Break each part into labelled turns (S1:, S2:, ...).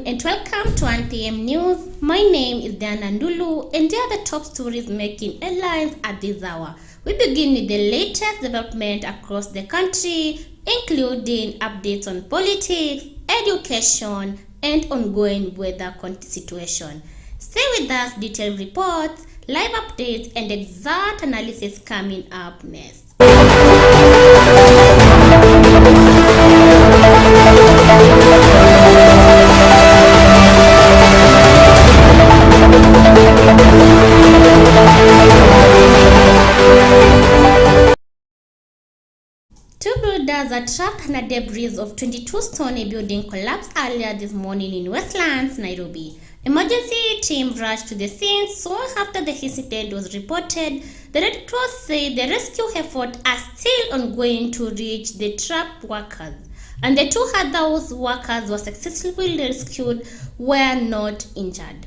S1: and welcome to 1 PM News. My name is Diana Ndulu and here are the top stories making headlines at this hour. We begin with the latest development across the country, including updates on politics, education, and ongoing weather situation. Stay with us, detailed reports, live updates, and exact analysis coming up next. Two builders are trapped under debris of 22-story building collapsed earlier this morning in Westlands, Nairobi. Emergency team rushed to the scene soon after the incident was reported. The Red Cross said the rescue efforts are still ongoing to reach the trapped workers, and the two other workers were successfully rescued, were not injured.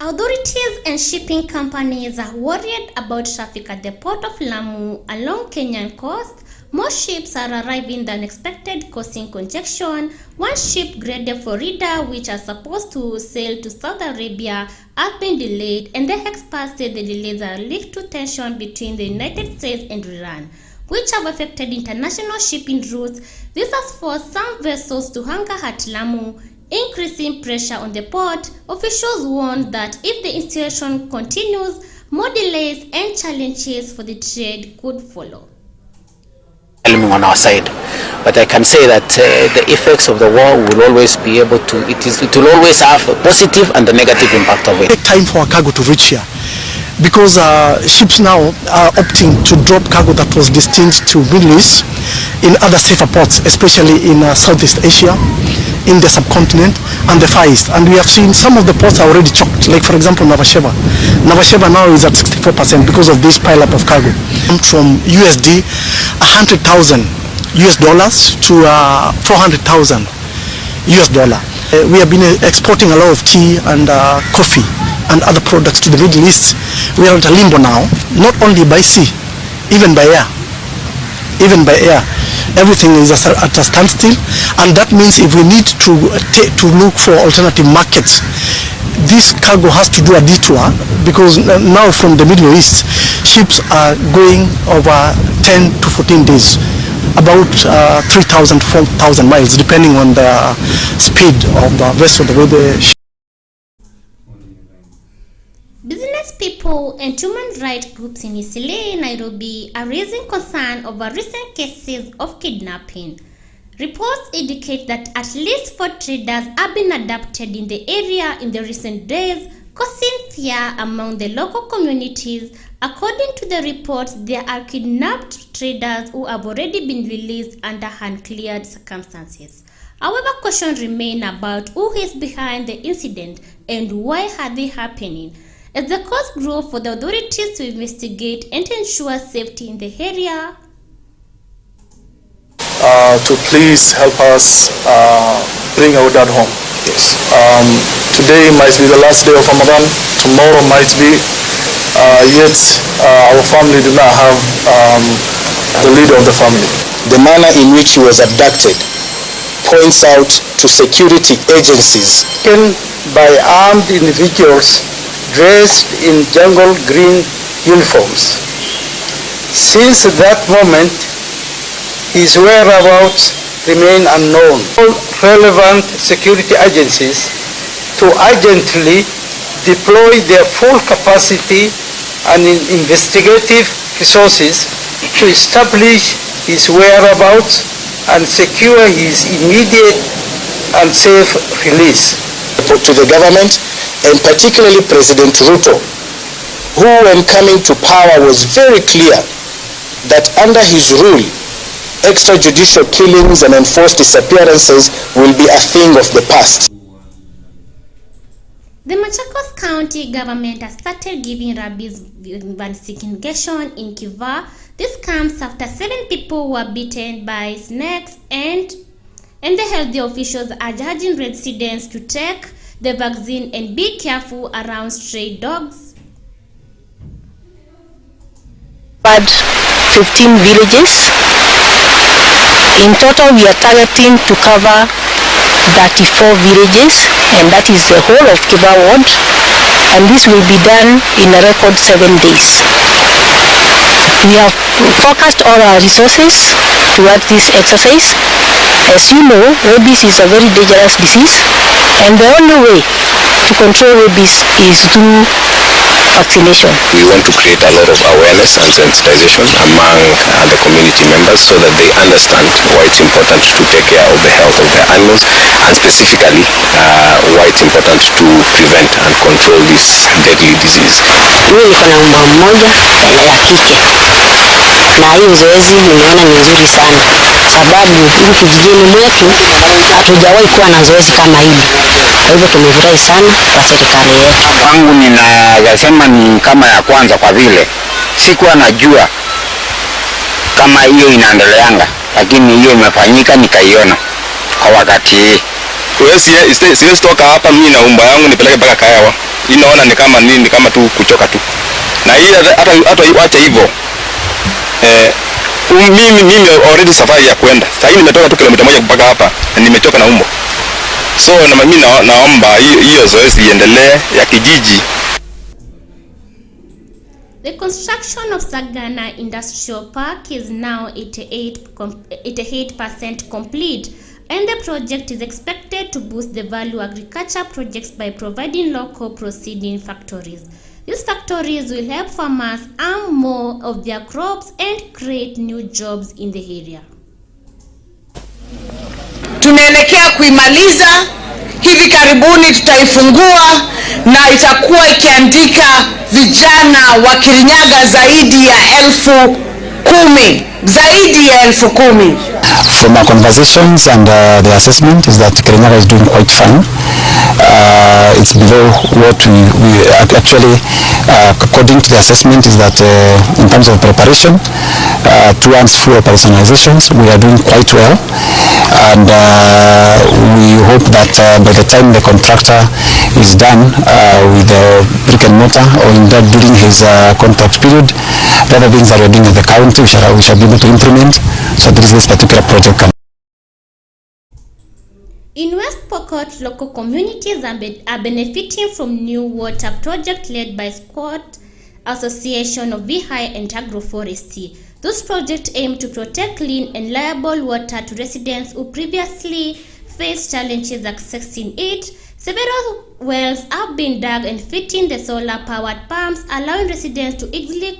S1: Authorities and shipping companies are worried about traffic at the port of Lamu along Kenyan coast. More ships are arriving than expected, causing congestion. One ship, Grade Florida, which are supposed to sail to Saudi Arabia, has been delayed, and the experts say the delays are linked to tension between the United States and Iran, which have affected international shipping routes. This has forced some vessels to anchor at Lamu, increasing pressure on the port. Officials warn that if the situation continues, more delays and challenges for the trade could follow.
S2: On our side, but I can say that the effects of the war will always be able to, it will always have a positive and a negative impact of it.
S3: Take time for cargo to reach here, because ships now are opting to drop cargo that was destined to Middle East in other safer ports, especially in Southeast Asia, in the subcontinent and the Far East. And we have seen some of the ports are already choked, like for example Navasheva. Navasheva now is at 64% because of this pile-up of cargo. From USD $100,000 to $400,000. We have been exporting a lot of tea and coffee and other products to the Middle East. We are at a limbo now, not only by sea, even by air. Everything is at a standstill, and that means if we need to look for alternative markets, this cargo has to do a detour, because now from the Middle East, ships are going over 10 to 14 days, about 3,000 to 4,000 miles, depending on the speed of the vessel, the way the ship.
S1: Business people and human rights groups in Eastleigh, Nairobi are raising concern over recent cases of kidnapping. Reports indicate that at least 4 traders have been abducted in the area in the recent days, causing fear among the local communities. According to the reports, there are kidnapped traders who have already been released under unclear circumstances. However, questions remain about who is behind the incident and why are they happening. As the cost grows for the authorities to investigate and to ensure safety in the area,
S4: to please help us bring our dad home. Yes. Today might be the last day of Ramadan, tomorrow might be, yet our family do not have the leader of the family.
S5: The manner in which he was abducted points out to security agencies.
S6: Taken by armed individuals dressed in jungle green uniforms. Since that moment, his whereabouts remain unknown. All relevant security agencies to urgently deploy their full capacity and investigative resources to establish his whereabouts and secure his immediate and safe release.
S5: To the government, and particularly President Ruto, who when coming to power was very clear that under his rule, extrajudicial killings and enforced disappearances will be a thing of the past.
S1: The Machakos County government has started giving rabies vaccination in Kiva. This comes after 7 people were bitten by snakes and and the health officials are urging residents to take the vaccine and be careful around stray dogs.
S7: But 15 villages. In total, we are targeting to cover 34 villages, and that is the whole of Kiba Ward, and this will be done in a record 7 days. We have focused all our resources towards this exercise. As you know, rabies is a very dangerous disease, and the only way to control rabies is through vaccination.
S8: We want to create a lot of awareness and sensitization among the community members so that they understand why it's important to take care of the health of their animals, and specifically why it's important to prevent and control this deadly disease.
S7: Mimi niko na mbwa mmoja ya kike, na hii zoezi nimeona ni nzuri sana, sababu huku kijijini mwetu hatujawahi kuwa na zoezi kama hili. Kwa hivyo tumefurahi sana kwa serikali yetu.
S9: Kwangu ninasema ni kama ya kwanza, kwa vile sikuwa najua kama hiyo inaendeleanga, lakini hiyo imefanyika nikaiona kwa wakati hii.
S8: Siwezi toka hapa mimi na umba yangu nipeleke mpaka Kayawa. Inaona ni kama nini, kama tu kuchoka tu. Na hii hata wacha hivyo. Mimi already safari ya kwenda. Sasa nimetoka tu kilomita 1 mpaka hapa na nimechoka na umbo. So na mimi naomba hiyo zoezi iendelee ya kijiji.
S1: The construction of Sagana Industrial Park is now 88% complete, and the project is expected to boost the value agriculture projects by providing local processing factories. These factories will help farmers earn more of their crops and create new jobs in the area.
S10: Tunaelekea kuimaliza, hivi karibuni tutaifungua na itakuwa ikiandika vijana wa Kirinyaga zaidi ya 10,000, zaidi ya 10,000.
S11: From our conversations and the assessment is that Kirinyaga is doing quite fine. It's below what we actually, according to the assessment, is that in terms of preparation towards full operationalizations, we are doing quite well, and we hope that by the time the contractor is done with the brick and mortar, or in that during his contract period, the other things that we are doing at the county we shall be able to implement, so that this particular project can.
S1: In West Pokot, local communities are benefiting from new water project led by Squat Association of Vihai and Agroforestry. This project aims to protect clean and reliable water to residents who previously faced challenges accessing it. Several wells have been dug and fitting the solar-powered pumps, allowing residents to easily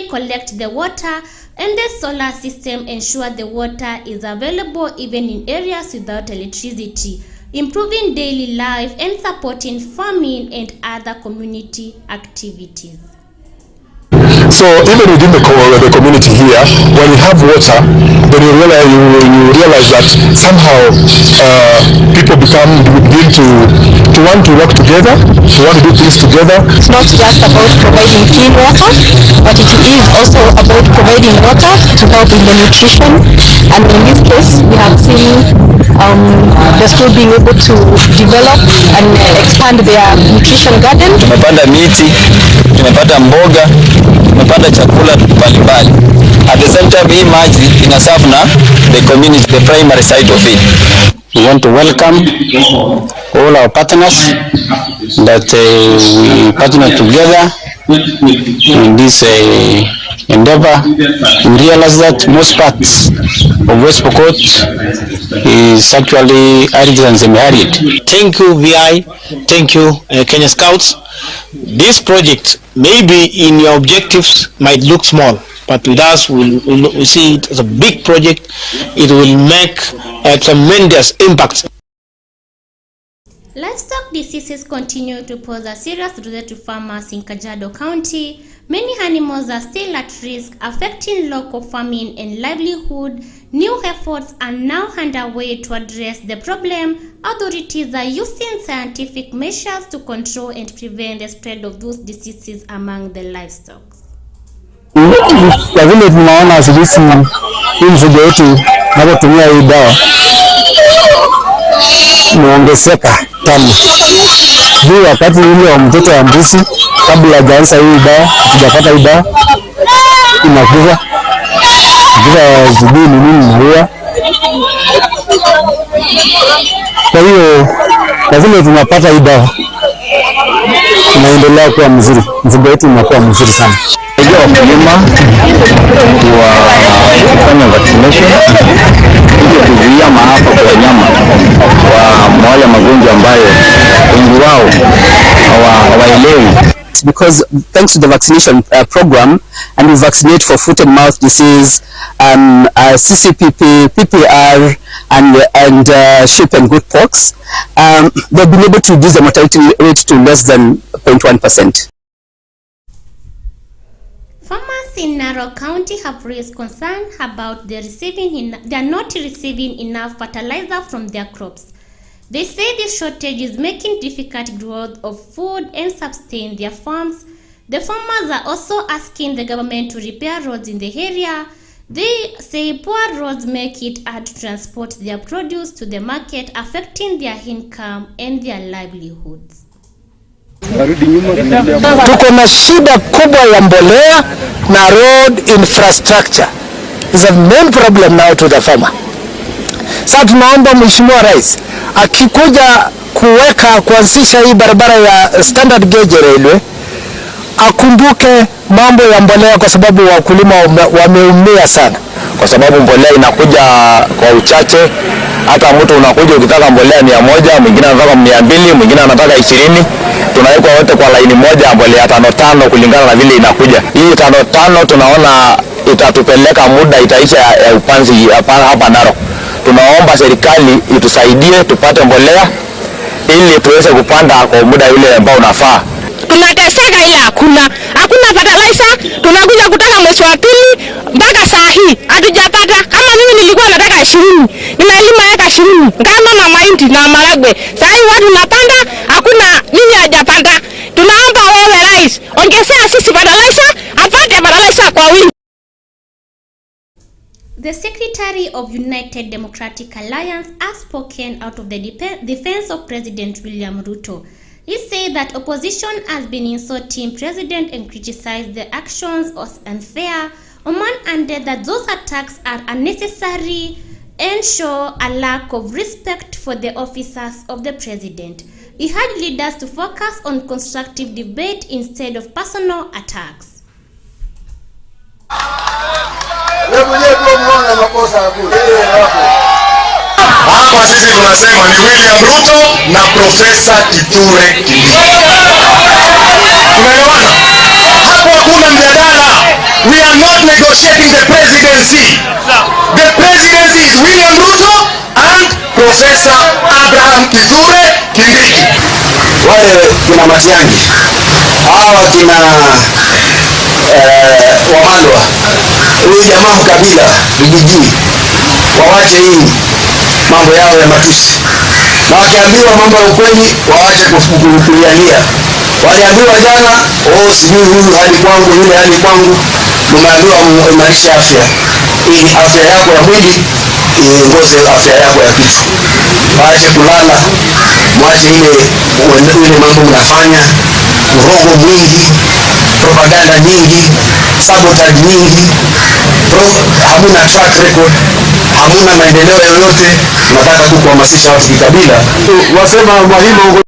S1: collect the water, and the solar system ensure the water is available even in areas without electricity, improving daily life and supporting farming and other community activities.
S4: So even within the community here, when you have water, then you realize that somehow people begin to want to work together, to want to do things together.
S7: It's not just about providing clean water, but it is also about providing water to help in the nutrition. And in this case, we have seen the school being able to develop and expand their nutrition garden.
S8: Tumepanda miti, tumepata mboga, tumepanda chakula mbalimbali. At the same time, hii maji inaserve na the community, the primary side of it.
S11: We want to welcome all our partners that we partner together in this endeavor. We realize that most parts of West Pokot is actually arid and semi-arid.
S12: Thank you VI, thank you Kenya Scouts. This project maybe in your objectives might look small, but with us we see it as a big project. It will make a tremendous impact.
S1: Livestock diseases continue to pose a serious threat to farmers in Kajiado County. Many animals are still at risk, affecting local farming and livelihood. New efforts are now underway to address the problem. Authorities are using scientific measures to control and prevent the spread of those diseases among the livestock.
S3: Kwa vile tunaona sisi hii mfugo wetu tunapotumia hii dawa
S13: imeongezeka tano. Juu wakati ule wa mtoto wa mbuzi kabla hajaanza hii dawa, hatujapata hii dawa inakufa. Bila sijui ni nini maua. Kwa hiyo kwa vile tunapata hii dawa tunaendelea kuwa mzuri, mfugo wetu unakuwa mzuri sana. Ndio wakulima kufanya vaccination ili kuzuia maafa kwa wanyama wa wale magonjwa ambayo wengi wao hawaelewi. Because thanks to the vaccination program, and we vaccinate for foot and mouth disease, CCPP, PPR, and sheep and goat pox, they've been able to reduce the mortality rate to less than 0.1%.
S1: Farmers in Narok County have raised concern about they are not receiving enough fertilizer from their crops. They say this shortage is making difficult growth of food and sustain their farms. The farmers are also asking the government to repair roads in the area. They say poor roads make it hard to transport their produce to the market, affecting their income and their livelihoods.
S6: Tuko na shida kubwa ya mbolea na road infrastructure. Is a main problem now to the farmer. Sasa tunaomba Mheshimiwa Rais akikuja kuanzisha hii barabara ya standard gauge railway akumbuke mambo ya mbolea, kwa sababu wakulima wameumia sana,
S13: kwa sababu mbolea inakuja kwa uchache. Hata mtu unakuja ukitaka mbolea 100, mwingine anataka 200, mwingine anataka 20. Tunawekwa wote kwa laini moja mbolea 5 kulingana na vile inakuja. Hii 5 tunaona itatupeleka muda, itaisha ya upanzi hapa Narok. Tunaomba serikali itusaidie tupate mbolea ili tuweze kupanda kwa muda yule ambao unafaa.
S7: Tunateseka ila hakuna fertilizer. Tunakuja kutaka mwezi wa pili mpaka saa hii hatujapata. Kama mimi nilikuwa nataka 20, nimelima eka 20 ngano na mahindi na maragwe. Saa hii watu napanda hakuna nini hajapata. Tunaomba wewe Rais ongezea sisi fertilizer, apate fertilizer kwa wingi.
S1: The Secretary of United Democratic Alliance has spoken out of the defense of President William Ruto. He said that opposition has been insulting President and criticized the actions as unfair. Oman added that those attacks are unnecessary and show a lack of respect for the officers of the President. He urged leaders to focus on constructive debate instead of personal attacks.
S14: Hapa sisi tunasema ni William Ruto na Profesa Kithure Kindiki. Tumeelewana? Hapo hakuna mjadala. We are not negotiating the presidency. The presidency is William Ruto and Professor Abraham Kithure Kindiki.
S13: Wale kina Matiang'i, hawa kina Wamalwa, huyu jamaa Mkabila vijiji, wawache hii mambo yao ya matusi, na wakiambiwa mambo ya ukweli waache kulialia. Waliambiwa jana, sijui huyu hali kwangu, yule hali kwangu. Tumeambiwa imarisha afya, ili afya yako ya mwili iongoze afya yako ya kichwa. Waache kulala, mwache ile mambo mnafanya, urongo mwingi, propaganda nyingi, sabotage nyingi, hamuna track record, hamuna maendeleo yoyote. Tunataka tu kuhamasisha watu kikabila. Wasema Mwalimu.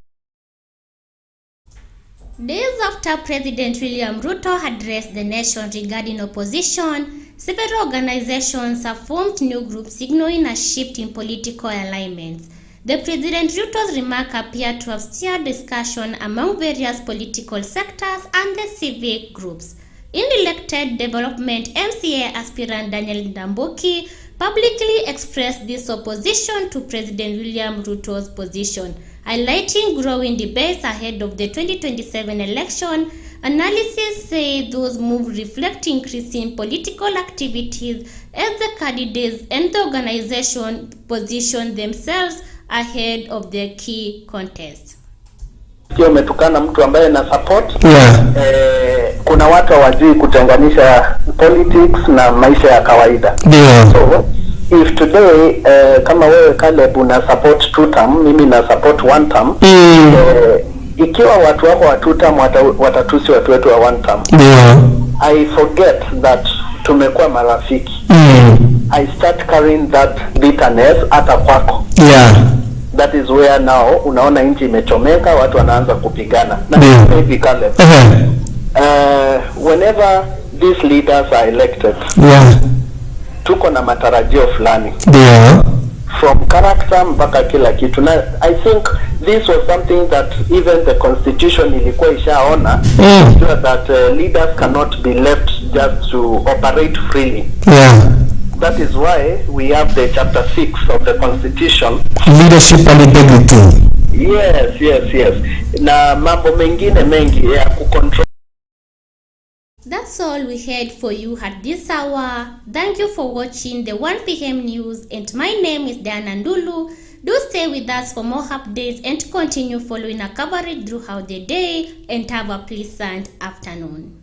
S1: Days after President William Ruto addressed the nation regarding opposition, several organizations have formed new groups signaling a shift in political alignments. The President Ruto's remark appeared to have stirred discussion among various political sectors and the civic groups. In-elected development MCA aspirant Daniel Ndambuki publicly expressed this opposition to President William Ruto's position, highlighting growing debates ahead of the 2027 election. Analysis say those moves reflect increasing political activities as the candidates and the organization position themselves ahead of their key contest.
S15: Kio umetukana mtu ambaye na support. Kuna watu hawajui kutenganisha politics na maisha ya kawaida. So if today kama wewe Caleb una support 2 term, mimi na support 1 term, ikiwa watu wako wa 2 term watatusi watu wetu wa 1 term, I forget that tumekuwa marafiki. I start carrying that bitterness hata kwako. That is where now unaona nchi imechomeka, watu wanaanza kupigana. Na hivi Caleb, whenever these leaders are elected, tuko na matarajio fulani. From character mpaka kila kitu. Na I think this was something that even the constitution ilikuwa ishaona, that leaders cannot be left just to operate freely. That is why we have the chapter 6 of the constitution,
S6: leadership and integrity.
S15: Yes. Na mambo mengine mengi ya kucontrol.
S1: That's all we had for you at this hour. Thank you for watching the 1 PM news, and my name is Diana Ndulu. Do stay with us for more updates and continue following our coverage throughout the day, and have a pleasant afternoon.